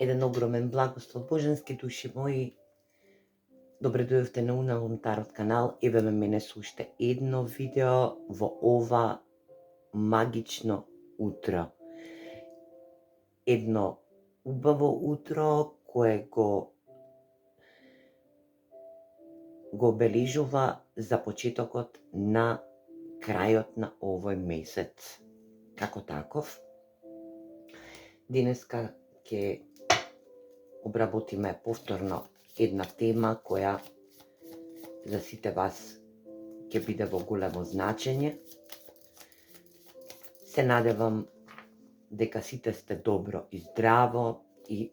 Еден огромен благослов боженски души мои. Добре дојдовте на Уналум Тарот канал. Еве ме мене со уште едно видео во ова магично утро. Едно убаво утро кое го обележува за почетокот на крајот на овој месец. Како таков, денеска ќе обработиме повторно една тема која за сите вас ќе биде во големо значење. Се надевам дека сите сте добро и здраво и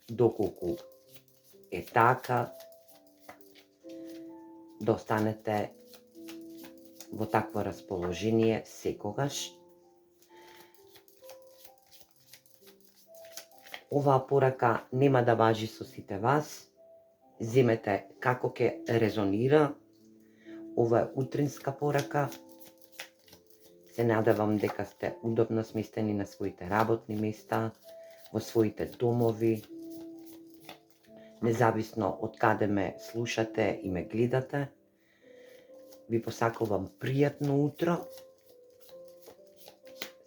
доколку е така, да останете во такво расположение секогаш. Оваа порака нема да важи со сите вас. Земете како ќе резонира. Ова е утринска порака. Се надевам дека сте удобно сместени на своите работни места, во своите домови. Независно од каде ме слушате и ме гледате, ви посакувам пријатно утро.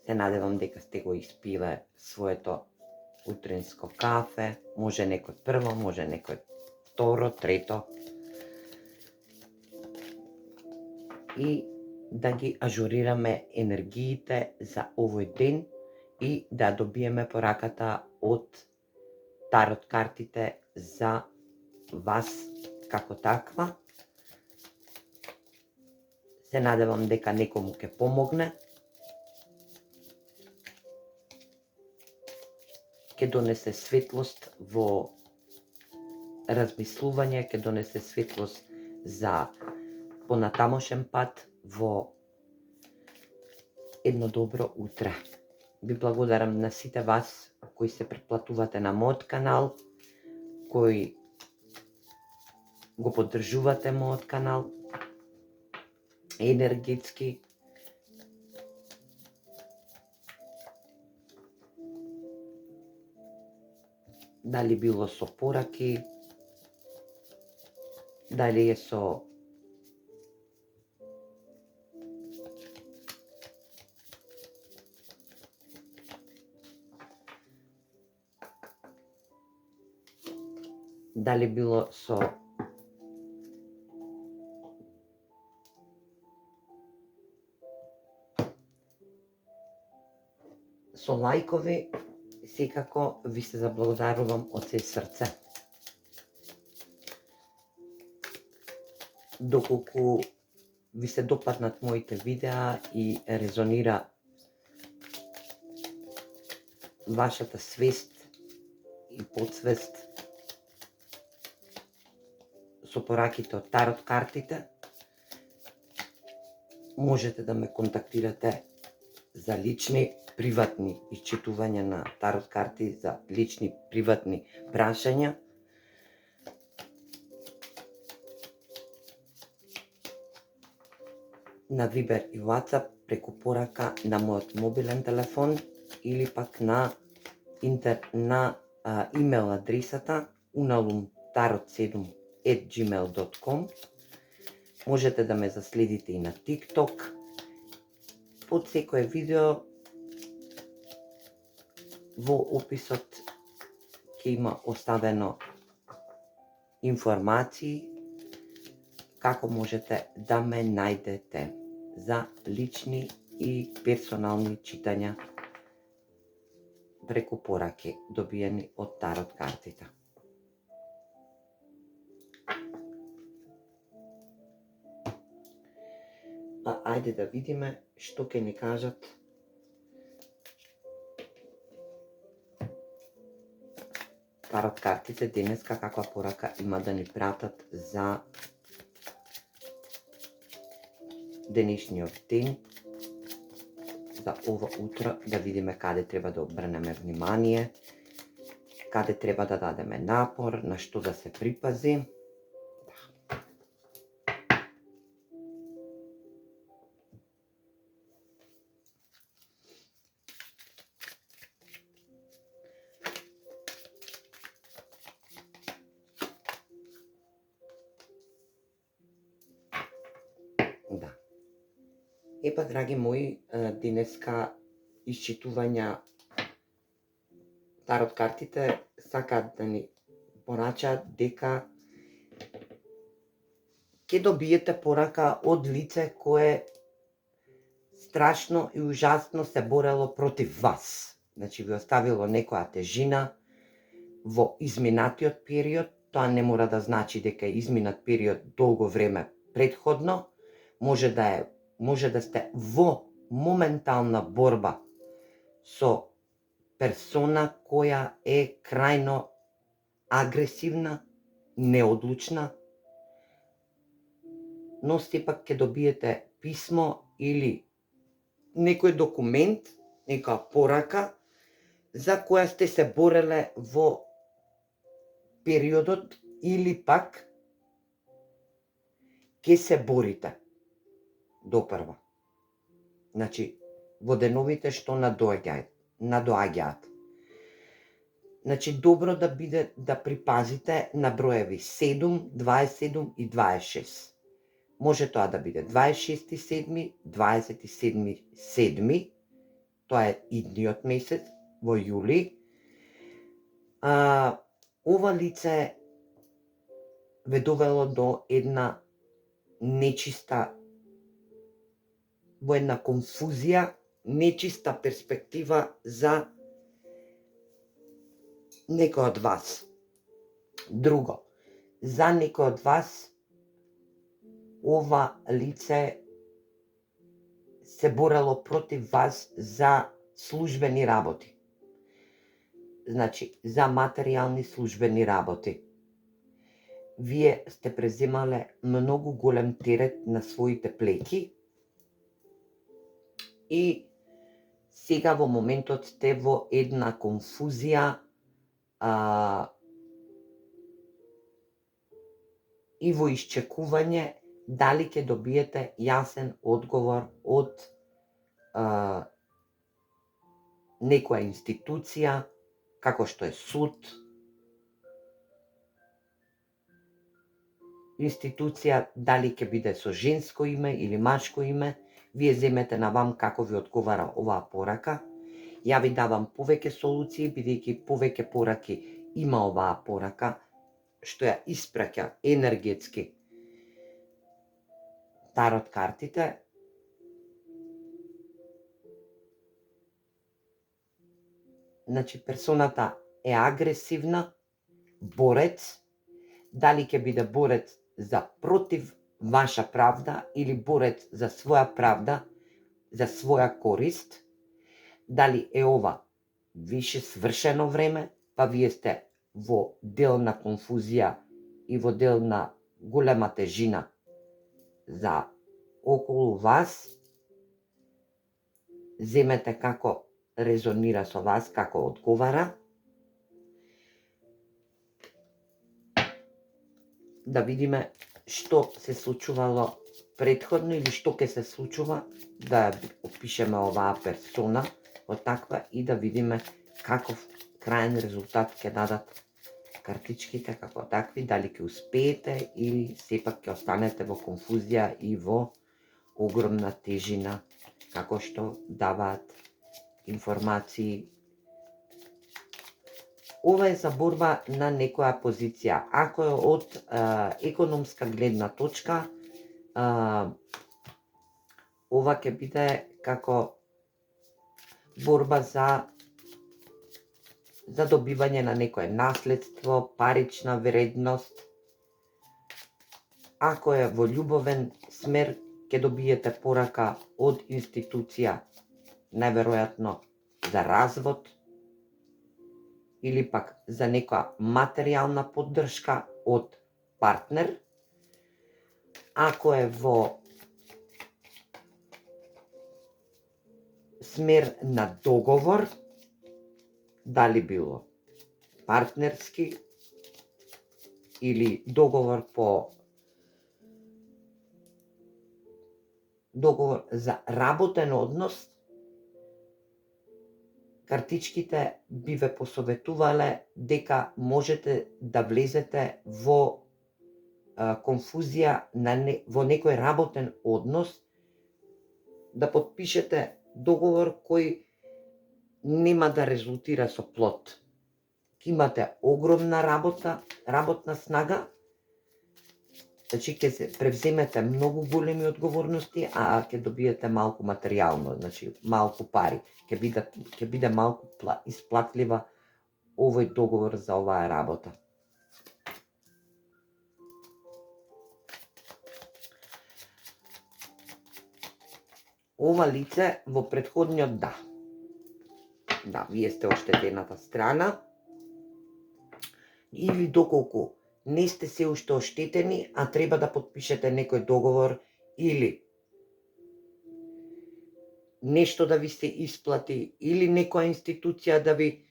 Се надевам дека сте го испиле своето утринско кафе, може некој прво, може некој второ, трето. И да ги ажурираме енергиите за овој ден и да добиеме пораката од тарот картите за вас како таква. Се надевам дека некому ќе помогне. Ќе донесе светлост во размислување, ќе донесе светлост за понатамошен пат во едно добро утре. Ви благодарам на сите вас кои се претплатувате на мојот канал, кои го поддржувате мојот канал енергетски. Дали било со пораки, дали е со со лајкови, секако ви се заблагодарувам од се срце. Доколку ви се допаднат моите видеа и резонира вашата свест и подсвест со пораките од тарот картите, можете да ме контактирате за лични приватни исчитувања на тарот карти, за лични приватни прашања. На Viber и WhatsApp преку порака на мојот мобилен телефон или пак на имейл адресата unalumtarot7@gmail.com. Можете да ме заследите и на TikTok. Под секое видео во описот ќе има оставено информации како можете да ме најдете за лични и персонални читања преку пораки добиени од тарот картите. Ајде да видиме што ќе ни кажат тарот картите денеска, каква порака има да ни пратат за денешниот ден, за ова утро, да видиме каде треба да обрнеме внимание, каде треба да дадеме напор, на што да се припази. Да. Епа, драги мои, денеска исчитувања тарот картите сакаат да ни порачаат дека ќе добиете порака од лице кое страшно и ужасно се борело против вас. Значи, ви оставило некоја тежина во изминатиот период. Тоа не мора да значи дека е изминат период долго време предходно. Може да сте во моментална борба со персона која е крајно агресивна, неодлучна, но сепак ќе добиете писмо или некој документ, некоја порака за која сте се бореле во периодот или пак ќе се борите допрва. Значи, во деновите што надоаѓаат. Значи, добро да биде да припазите на броеви 7, 27 и 26. Може тоа да биде 26.7, 27.7, тоа е идниот месец, во јули. Ова лице ве довело до една нечиста, во една конфузија, нечиста перспектива за некој од вас. Друго, за некој од вас ова лице се борело против вас за службени работи. Значи, за материјални службени работи. Вие сте преземале многу голем терет на своите плеќи и сега во моментот сте во една конфузија и во исчекување дали ќе добиете јасен одговор од некоја институција, како што е суд, институција дали ќе биде со женско име или машко име. Вие земете на вам како ви одговара оваа порака. Ја ви давам повеќе солуции, бидејќи повеќе пораки има оваа порака, што ја испраќа енергетски тарот картите. Значи, персоната е агресивна, борец, дали ќе биде борец за против ваша правда или борец за своја правда, за своја корист, дали е ова више свршено време, па вие сте во дел на конфузија и во дел на голема тежина за околу вас, земете како резонира со вас, како одговара. Да видиме што се случувало предходно или што ќе се случува, да опишеме оваа персона од таква и да видиме каков крајен резултат ќе дадат картичките како такви, дали ќе успеете или сепак ќе останете во конфузија и во огромна тежина, како што даваат информации. Ова е за борба на некоја позиција. Ако е од економска гледна точка, ова ќе биде како борба за добивање на некое наследство, парична вредност. Ако е во љубовен смер, ќе добиете порака од институција, најверојатно за развод или пак за некоја материјална поддршка од партнер. Ако е во смер на договор, дали било партнерски или договор за работен однос, картичките би ве посоветувале дека можете да влезете во конфузија во некој работен однос, да потпишете договор кој нема да резултира со плод. Ќе имате огромна работна снага, значи ќе се превземете многу големи одговорности, а ќе добиете малку материјално, значи малку пари. Ќе биде малку исплатлива овој договор за оваа работа. Ова лице во претходниот да, вие сте оштетената страна, или доколку не сте се уште оштетени, а треба да потпишете некој договор или нешто да ви се исплати, или некоја институција да ви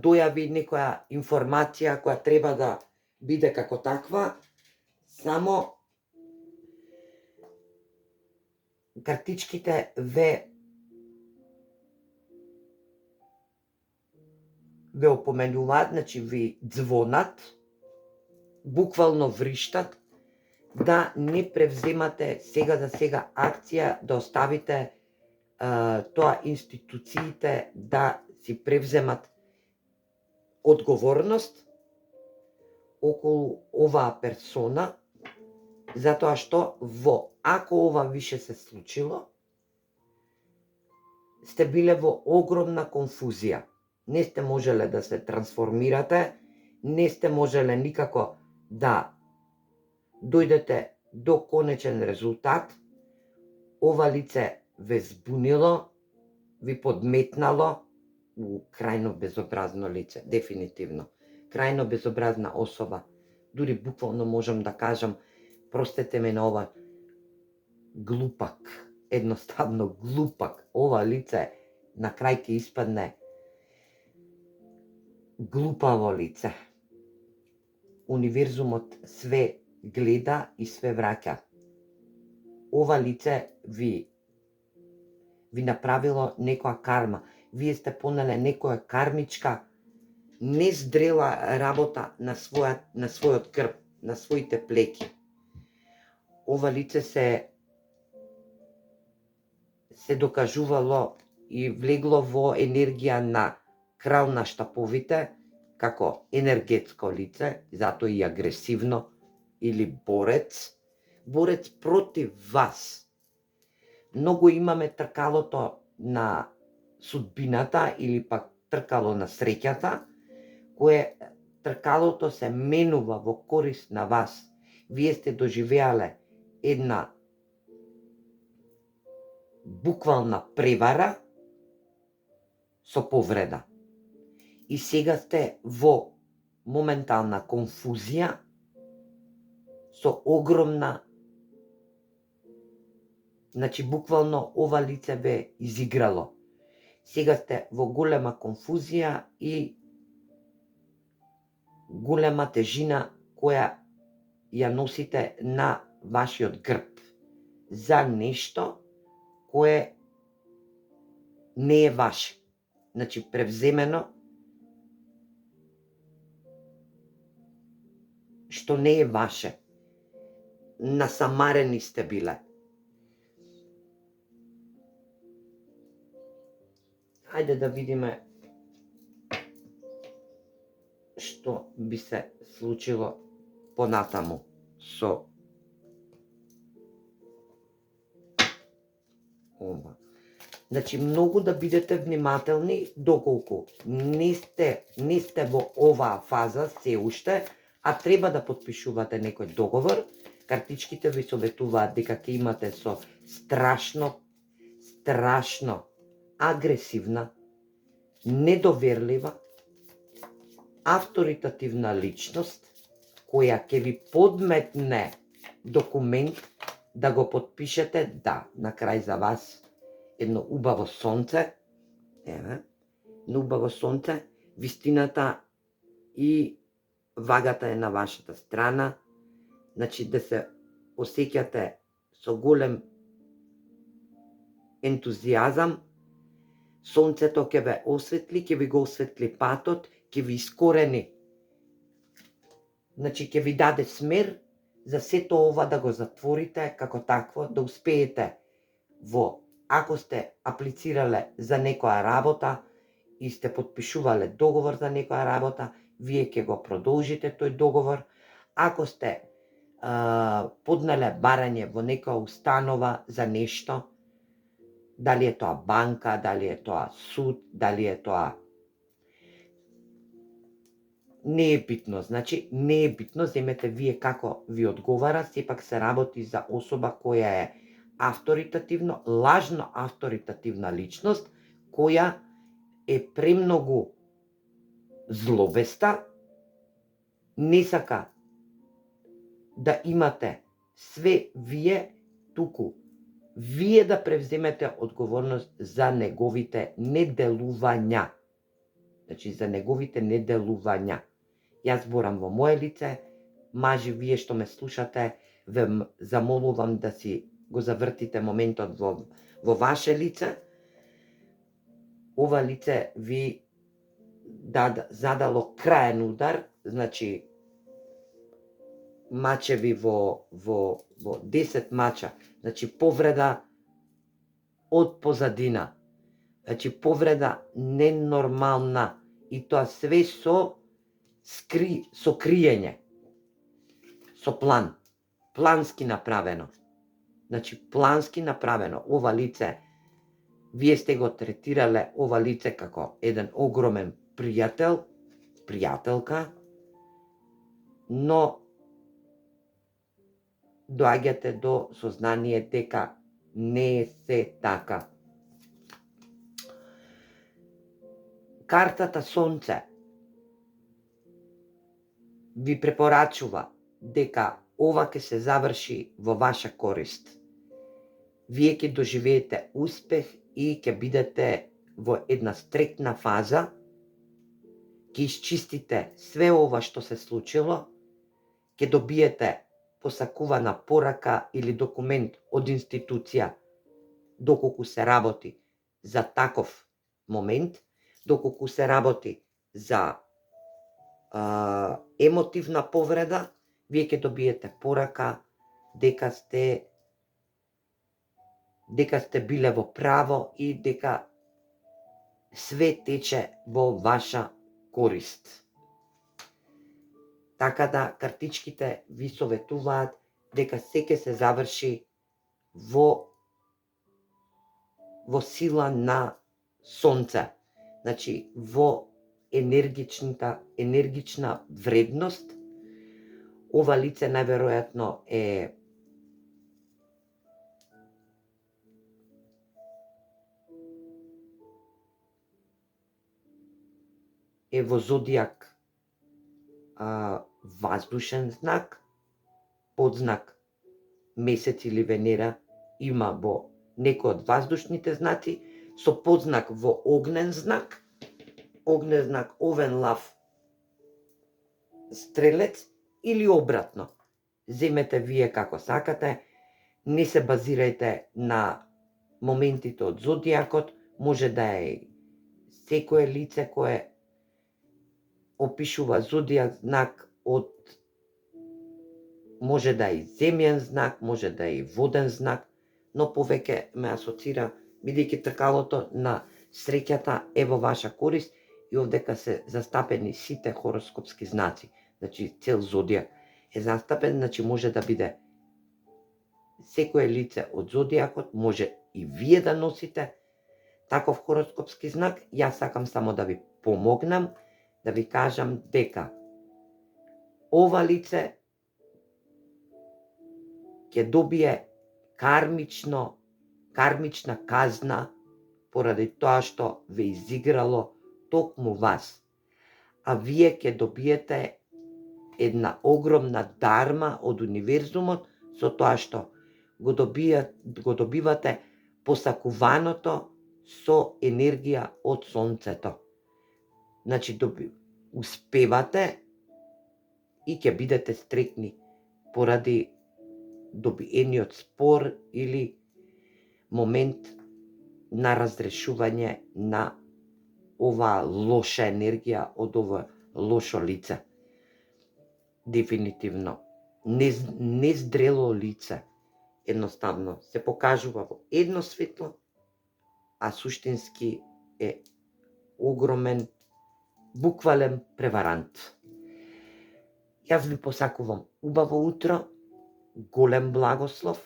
дојави некоја информација која треба да биде како таква, само картичките ве опоменуваат, значи ви dzvonат, буквално вриштат, да не превземате сега за сега акција, да оставите тоа институциите да си превземат одговорност околу оваа персона, затоа што ако ова више се случило, сте биле во огромна конфузија. Не сте можеле да се трансформирате, не сте можеле никако да дојдете до конечен резултат. Ова лице ве збунило, ви подметнало, крајно безобразно лице, дефинитивно. Крајно безобразна особа. Дури буквално можам да кажам, простете ме на ова, глупак. Едноставно глупак. Ова лице на крај ќе испадне глупаво лице. Универзумот све гледа и све враќа. Ова лице ви направило некоја карма. Вие сте понеле некоја кармичка нездрела работа на својот грб, на своите плеки. Ова лице се докажувало и влегло во енергија на крал на штаповите, како енергетско лице, затоа и агресивно, или борец против вас. Многу имаме тркалото на судбината или пак тркало на среќата, кое тркалото се менува во корист на вас. Вие сте доживеале една буквална превара со повреда. И сега сте во моментална конфузија со огромна, значи буквално ова лице ве изиграло. Сега сте во голема конфузија и голема тежина која ја носите на вашиот грб за нешто кое не е ваше. Значи превземено што не е ваше. Насамарени сте биле. Хајде да видиме што би се случило понатаму со ова. Значи, многу да бидете внимателни доколку не сте во оваа фаза се уште, а треба да потпишувате некој договор. Картичките ви советуваат дека ќе имате со страшно агресивна, недоверлива, авторитативна личност, која ќе ви подметне документ да го потпишете, да, на крај за вас едно убаво сонце, едно убаво сонце, вистината и вагата е на вашата страна, значи да се осеќате со голем ентузијазам, сонцето ќе ве осветли, ќе ви го осветли патот, ќе ви искорени, значи ќе ви даде смер за сето ова да го затворите како такво, да успеете ако сте аплицирале за некоја работа и сте подпишувале договор за некоја работа, вие ќе го продолжите тој договор. Ако сте поднале барање во некоја установа за нешто, дали е тоа банка, дали е тоа суд, дали е тоа... Не е битно, значи не е битно, земете вие како ви одговара, сепак се работи за особа која е авторитативно, лажно авторитативна личност, која е премногу зловеста, не сака да имате све вие, туку вие да превземете одговорност за неговите неделувања. Значи, за неговите неделувања. Јас зборам во моје лице, мажи, вие што ме слушате, ве замолувам да си го завртите моментот во ваше лице. Ова лице ви задало краен удар, значи мачеви во 10 мача, значи повреда од позадина, значи повреда ненормална, и тоа све со криење, со плански направено. Значи плански направено. Ова лице, вие сте го третирале ова лице како еден огромен пријател, пријателка, но доаѓате до сознание дека не е се така. Картата Сонце ви препорачува дека ова ќе се заврши во ваша корист. Вие ќе доживеете успех и ќе бидете во една стрекна фаза, ќе исчистите све ова што се случило, ќе добиете посакувана порака или документ од институција, доколку се работи за таков момент, доколку се работи за емотивна повреда, вие ќе добиете порака дека сте биле во право и дека све тече во ваша корист. Така да картичките ви советуваат дека се ќе се заврши во сила на Сонце. Значи, во енергична вредност. Ова лице најверојатно е во зодијак воздушен знак, подзнак Месец или Венера има во некој од воздушните знаци, со подзнак во огнен знак, Овен, Лав, Стрелец, или обратно. Земете вие како сакате, не се базирајте на моментите од зодијакот, може да е секое лице кое опишува зодијак знак може да е земјен знак, може да е воден знак, но повеќе ме асоцира, бидејќи тркалото на среќата е во ваша корист и овдека се застапени сите хороскопски знаци. Значи, цел зодијак е застапен, значи може да биде секое лице од зодијакот, може и вие да носите таков хороскопски знак. Јас сакам само да ви помогнам, да ви кажам дека ова лице ќе добие кармична казна поради тоа што ве изиграло токму вас. А вие ќе добиете една огромна дарма од универзумот со тоа што го добивате посакуваното со енергија од Сонцето. Значи, успевате и ќе бидете стрекни поради добиениот спор или момент на разрешување на оваа лоша енергија од ова лошо лице. Дефинитивно. нездрело лице. Едноставно се покажува во едно светло, а суштински е огромен, буквален преварант. Јас ви посакувам убаво утро, голем благослов,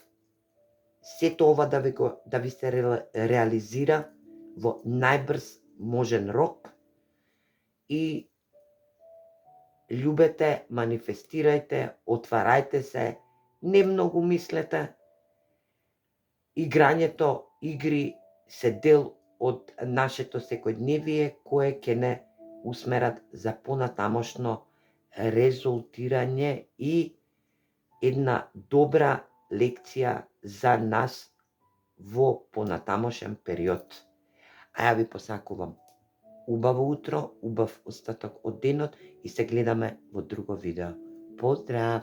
сето ова да ви се реализира во најбрз можен рок и љубете, манифестирајте, отварајте се, не многу мислете. Играњето игри се дел од нашето секојдневие кое ќе не усмерат за понатамошно резултирање и една добра лекција за нас во понатамошен период. А ја ви посакувам убаво утро, убав остаток од денот и се гледаме во друго видео. Поздрав!